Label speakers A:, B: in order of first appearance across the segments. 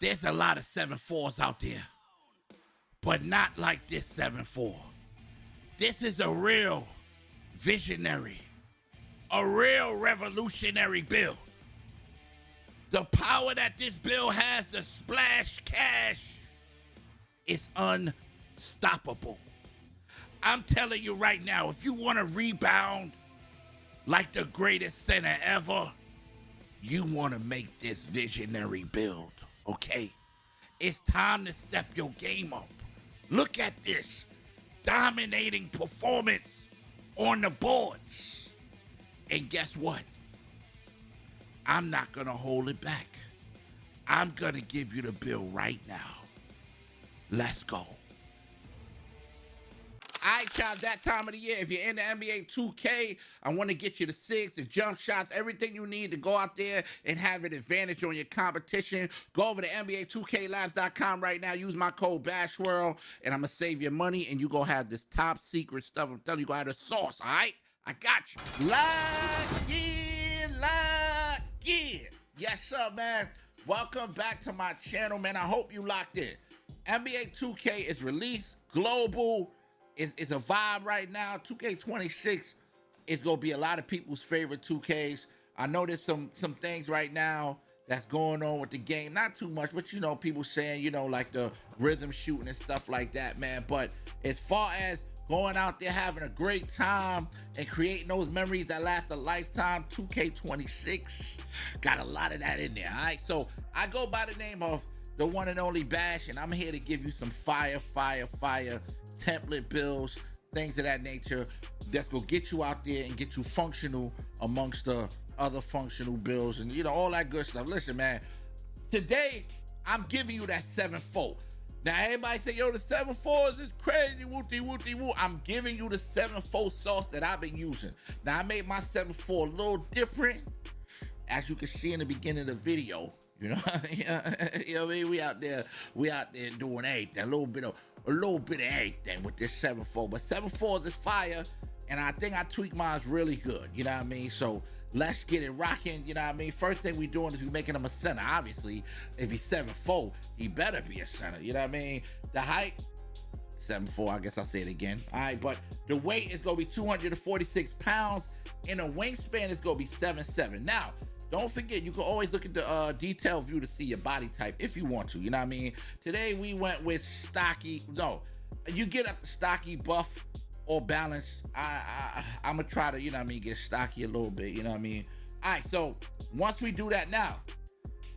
A: There's a lot of 7-4s out there, but not like this 7-4. This is a real visionary, a real revolutionary build. The power that this build has to splash cash is unstoppable. I'm telling you right now, if you want to rebound like the greatest center ever, you want to make this visionary build, okay? It's time to step your game up. Look at this dominating performance on the boards. And guess what? I'm not going to hold it back. I'm going to give you the build right now. Let's go. All right, y'all, that time of the year. If you're in the NBA 2K, I want to get you the sigs, the jump shots, everything you need to go out there and have an advantage on your competition. Go over to NBA2K26 right now. Use my code BASHWORLD, and I'm going to save your money, and you're going to have this top secret stuff. I'm telling you, you're going to have the sauce, all right? I got you. Lock in. Yes, sir, man. Welcome back to my channel, man. I hope you locked in. NBA 2K is released global. It's a vibe right now. 2K26 is gonna be a lot of people's favorite 2Ks. I know there's some things right now that's going on with the game. Not too much, but you know, people saying, you know, like the rhythm shooting and stuff like that, man. But as far as going out there having a great time and creating those memories that last a lifetime, 2K26 got a lot of that in there, all right? So I go by the name of the one and only Bash, and I'm here to give you some fire template builds, things of that nature that's gonna get you out there and get you functional amongst the other functional builds and, you know, all that good stuff. Listen, man, today I'm giving you that 7-4. Now everybody say, yo, the 7-4s is crazy, woo. I'm giving you the 7-4 sauce that I've been using. Now I made my 7-4 a little different, as you can see in the beginning of the video. You know, you know what I mean? We out there doing everything, a little bit of everything with this 7-4. But 7-4s is fire, and I think I tweaked mine really good. You know what I mean? So let's get it rocking. You know what I mean? First thing we doing is we making him a center. Obviously, if he's 7-4, he better be a center. You know what I mean? The height, 7'4", I guess I'll say it again. All right, but the weight is gonna be 246 pounds, and the wingspan is gonna be 7'7". Now, don't forget, you can always look at the detail view to see your body type if you want to, you know what I mean? Today we went with stocky. No, you get up to stocky, buff, or balanced. I'm gonna try to, you know what I mean, get stocky a little bit, you know what I mean? All right, so once we do that now,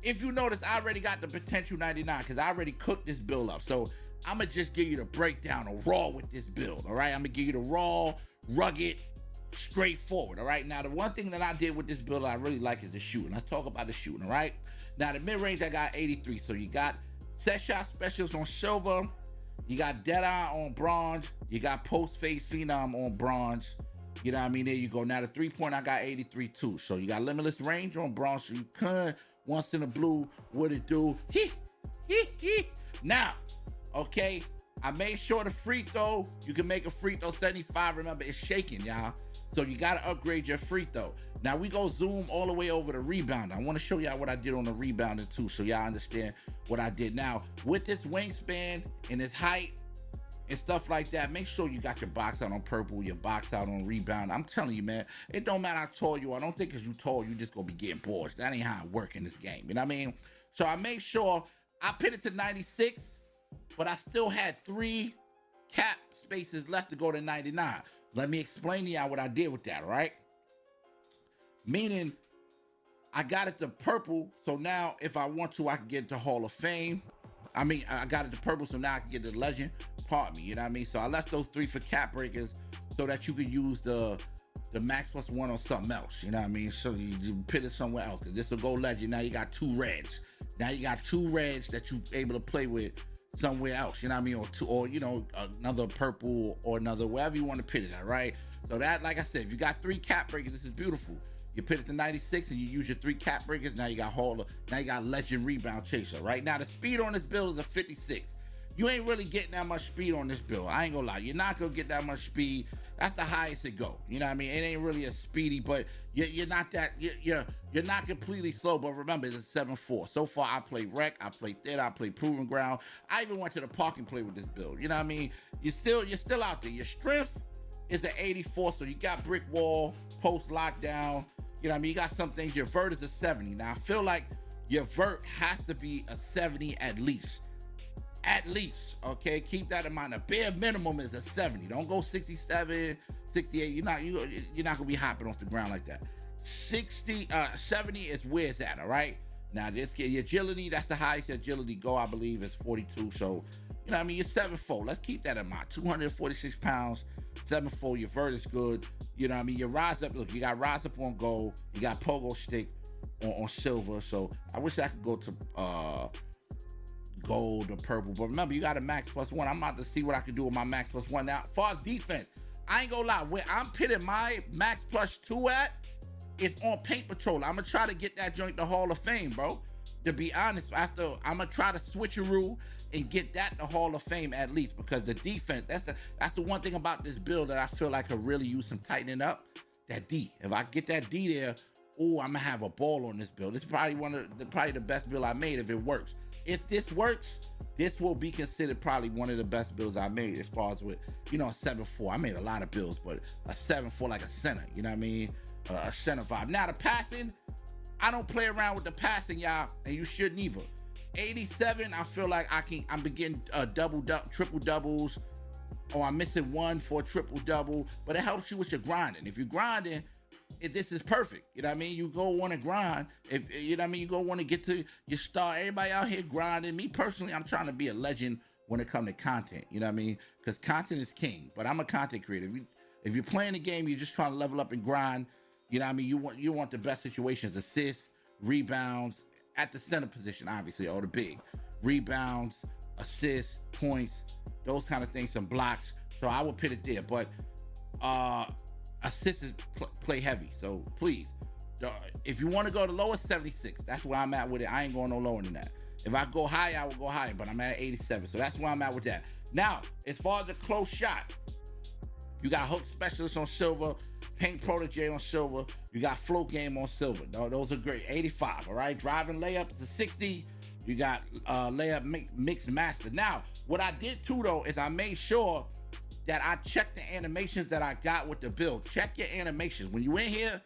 A: if you notice, I already got the potential 99 because I already cooked this build up. So I'm gonna just give you the breakdown of raw with this build, all right? I'm gonna give you the raw, rugged, straightforward. All right, now the one thing that I did with this build I really like is the shooting. Let's talk about the shooting. All right, now the mid-range I got 83. So you got set shot specials on silver, you got dead eye on bronze, you got post fade phenom on bronze. You know what I mean? There you go. Now the 3-point I got 83 too. So you got limitless range on bronze, so you can once in the blue, what it do. Now, okay, I made sure the free throw, you can make a free throw 75. Remember, it's shaking, y'all. So you gotta upgrade your free throw. Now we go zoom all the way over to rebound. I wanna show y'all what I did on the rebounding too, so y'all understand what I did. Now, with this wingspan and this height and stuff like that, make sure you got your box out on purple, your box out on rebound. I'm telling you, man, it don't matter how tall you are. I don't think because you tall, you just gonna be getting bored. That ain't how it work in this game, you know what I mean? So I made sure I put it to 96, but I still had 3 cap spaces left to go to 99. Let me explain to y'all what I did with that, all right? Meaning, I got it to purple, so now if I want to, I can get to Hall of Fame. I mean, I got it to purple, so now I can get to Legend. Pardon me, you know what I mean? So I left those 3 for cap breakers so that you could use the max plus 1 on something else, you know what I mean? So you put it somewhere else, because this will go Legend. Now you got 2 reds. Now you got 2 reds that you able to play with somewhere else, you know what I mean, or you know, another purple or another, wherever you want to put it at, right? So that, like I said, if you got 3 cap breakers, this is beautiful. You put it to 96 and you use your 3 cap breakers. Now you got Legend Rebound Chaser. Right now, the speed on this build is a 56. you ain't really getting that much speed on this build. I ain't gonna lie, you're not gonna get that much speed. That's the highest it go. You know what I mean? It ain't really a speedy, but you're not that you're not completely slow. But remember, it's a 7-4. So far, I played Rec, I played Theater, I played Proving Ground. I even went to the park and played with this build. You know what I mean? You're still out there. Your strength is an 84, so you got brick wall, post lockdown. You know what I mean? You got some things. Your vert is a 70. Now I feel like your vert has to be a 70 at least. At least, okay? Keep that in mind. The bare minimum is a 70. Don't go 67, 68. You're not gonna be hopping off the ground like that. 70 is where it's at, all right? Now this kid, your agility, that's the highest agility go, I believe, is 42. So, you know what I mean? You're 7'4". Let's keep that in mind. 246 pounds, 7'4". Your vert is good. You know what I mean? Your rise up, look, you got rise up on gold. You got pogo stick on silver. So I wish I could go to gold or purple, but remember, you got a max +1. I'm about to see what I can do with my max +1. Now, as far as defense, I ain't gonna lie, where I'm pitting my max +2 at is on paint patrol. I'm gonna try to get that joint to Hall of Fame, bro. To be honest, I'm gonna try to switcheroo and get that to Hall of Fame at least, because the defense, that's the one thing about this build that I feel like could really use some tightening up. That D. If I get that D there, oh, I'm gonna have a ball on this build. It's probably probably the best build I made if it works. If this works, this will be considered probably one of the best builds I made as far as with, you know, a 7-4. I made a lot of builds, but a 7-4 like a center, you know what I mean? A center vibe. Now the passing, I don't play around with the passing, y'all, and you shouldn't either. 87, I feel like I'm beginning triple doubles, or I'm missing one for a triple double, but it helps you with your grinding. If you're grinding, this is perfect. You know what I mean? You go want to grind. If you know what I mean, you go want to get to your star. Everybody out here grinding. Me personally, I'm trying to be a legend when it comes to content. You know what I mean? Because content is king. But I'm a content creator. If you're playing the game, you're just trying to level up and grind. You know what I mean? You want the best situations: assists, rebounds at the center position, obviously, or the big rebounds, assists, points, those kind of things, some blocks. So I would put it there. But assists is play heavy, so please, if you want to go to lowest, 76, that's where I'm at with it. I ain't going no lower than that. If I go higher, I will go higher, but I'm at 87, so that's where I'm at with that. Now, as far as the close shot, you got hook specialist on silver, paint protege on silver, you got float game on silver. Those are great. 85, all right? Driving layups to 60, you got layup mix master. Now, what I did too, though, is I made sure that I check the animations that I got with the build. Check your animations. When you in here,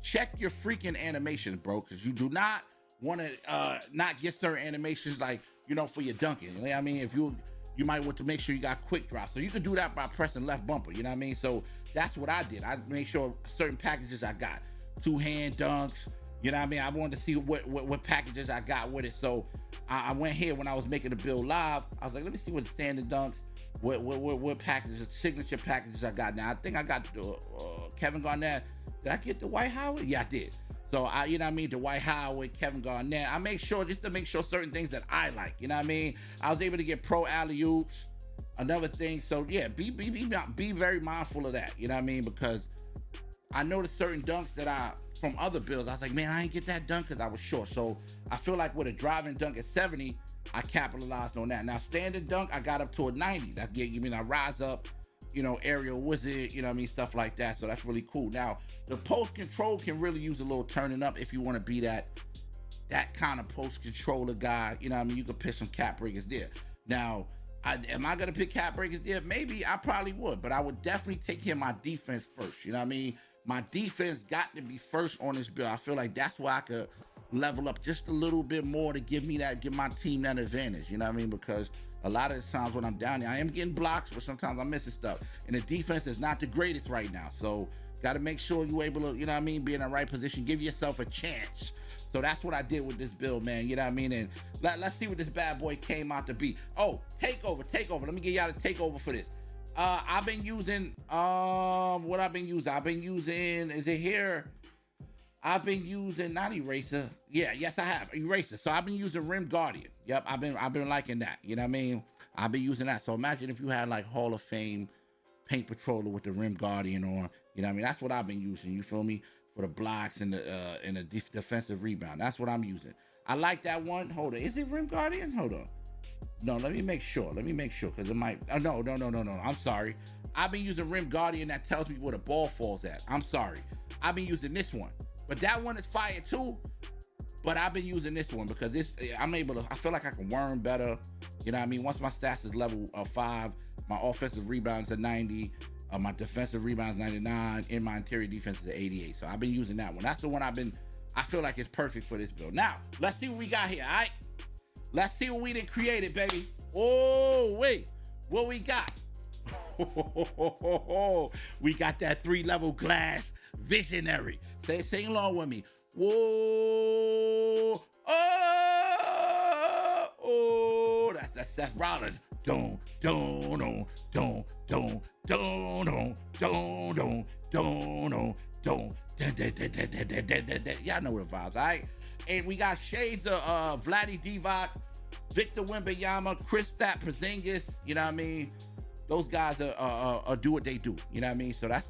A: check your freaking animations, bro, because you do not want to not get certain animations, like, you know, for your dunking. You know what I mean? If you might want to make sure you got quick drop. So you can do that by pressing left bumper, you know what I mean? So that's what I did. I made sure certain packages I got. Two-hand dunks, you know what I mean? I wanted to see what packages I got with it. So I went here when I was making the build live. I was like, let me see what the standard dunks, what packages, signature packages I got. Now I think I got Kevin Garnett. Did I get the Dwight Howard? Yeah, I did. So you know what I mean, Dwight Howard, Kevin Garnett. I make sure just to make sure certain things that I like. You know what I mean? I was able to get pro alley-oops, another thing. So yeah, be very mindful of that. You know what I mean? Because I noticed certain dunks that from other builds, I was like, man, I ain't get that dunk because I was short. So I feel like with a driving dunk at 70, I capitalized on that. Now, standard dunk, I got up to a 90. That gave me a rise up, you know, aerial wizard, you know what I mean, stuff like that. So that's really cool. Now, the post control can really use a little turning up if you want to be that kind of post controller guy. You know what I mean? You could pick some cap breakers there. Now, am I going to pick cap breakers there? Maybe I probably would, but I would definitely take care of my defense first. You know what I mean? My defense got to be first on this build. I feel like that's where I could level up just a little bit more to give my team that advantage. You know what I mean? Because a lot of the times when I'm down there, I am getting blocks, but sometimes I'm missing stuff. And the defense is not the greatest right now. So got to make sure you're able to, you know what I mean, be in the right position, give yourself a chance. So that's what I did with this build, man. You know what I mean? And let's see what this bad boy came out to be. Oh, Takeover. Let me get y'all the Takeover for this. I've been using, what I've been using, is it here? I've been using, not Eraser. Yeah, yes, I have. Eraser. So I've been using Rim Guardian. Yep, I've been liking that. You know what I mean? I've been using that. So imagine if you had like Hall of Fame paint patroller with the Rim Guardian on. You know what I mean? That's what I've been using. You feel me? For the blocks and the defensive rebound. That's what I'm using. I like that one. Hold on. Is it Rim Guardian? Hold on. No, let me make sure. Let me make sure, because it might. Oh, no. I'm sorry. I've been using Rim Guardian that tells me where the ball falls at. I'm sorry. I've been using this one, but that one is fire too. But I've been using this one because I'm able to. I feel like I can worm better. You know what I mean? Once my stats is level 5, my offensive rebounds are 90, my defensive rebounds 99, and my interior defense is 88. So I've been using that one. That's the one I feel like it's perfect for this build. Now let's see what we got here. All right. Let's see what we done created, baby. Oh, wait. What we got? We got that 3-level glass visionary. Sing along with me. Whoa. Oh. That's Seth Rollins. Don't. Y'all know the vibes, all right? And we got shades of Vlade Divac, Victor Wembanyama, Kristaps Porzingis. You know what I mean? Those guys are do what they do. You know what I mean? So that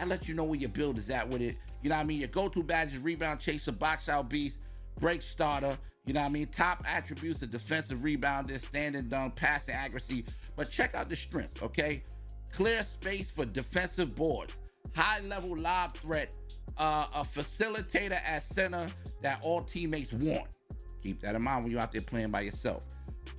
A: lets you know where your build is at with it. You know what I mean? Your go-to badges: rebound chaser, box out beast, break starter. You know what I mean? Top attributes are defensive rebounder, standing dunk, passing accuracy. But check out the strength, okay? Clear space for defensive boards, high-level lob threat, a facilitator at center that all teammates want. Keep that in mind when you're out there playing by yourself.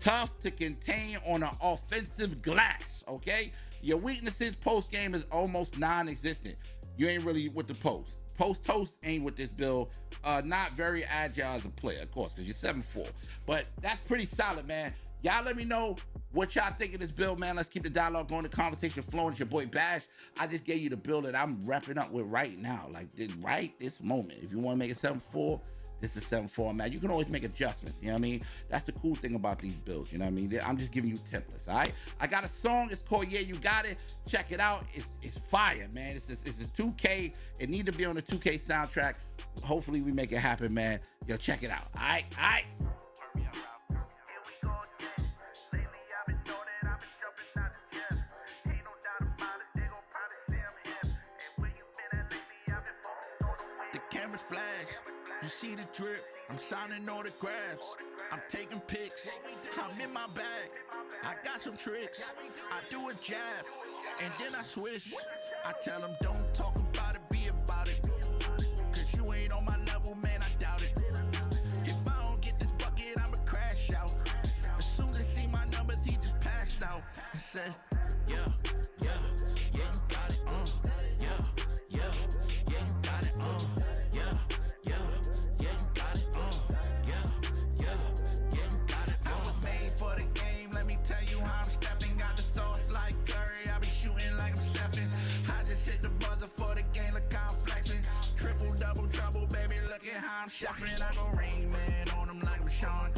A: Tough to contain on an offensive glass, okay? Your weaknesses post-game is almost non-existent. You ain't really with the post. Post-toast ain't with this build. Not very agile as a player, of course, because you're 7'4". But that's pretty solid, man. Y'all let me know what y'all think of this build, man. Let's keep the dialogue going, the conversation flowing. It's your boy Bash. I just gave you the build that I'm wrapping up with right now, like right this moment. If you want to make it 7'4", this is 7'4", man. You can always make adjustments, you know what I mean? That's the cool thing about these builds, you know what I mean? I'm just giving you templates, all right? I got a song, it's called Yeah You Got It. Check it out, it's fire, man. It's a 2K, it need to be on the 2K soundtrack. Hopefully we make it happen, man. Yo, check it out, all right?
B: The camera's flash, you see the drip, I'm signing autographs, I'm taking pics, I'm in my bag, I got some tricks, I do a jab, and then I switch, I tell them don't talk about it, be about it, cause you ain't on my level, man, I doubt it, if I don't get this bucket, I'ma crash out, as soon as he see my numbers, he just passed out, and said, yeah, you got it, yeah, you got it, yeah, you got it, yeah, you got it. I was made for the game, let me tell you how I'm stepping. Got the sauce like Curry, I be shooting like I'm stepping. I just hit the buzzer for the game, look how I'm flexing. Triple, double, trouble, baby, look at how I'm shuffling. I go Rain Man on them like I'm Sean.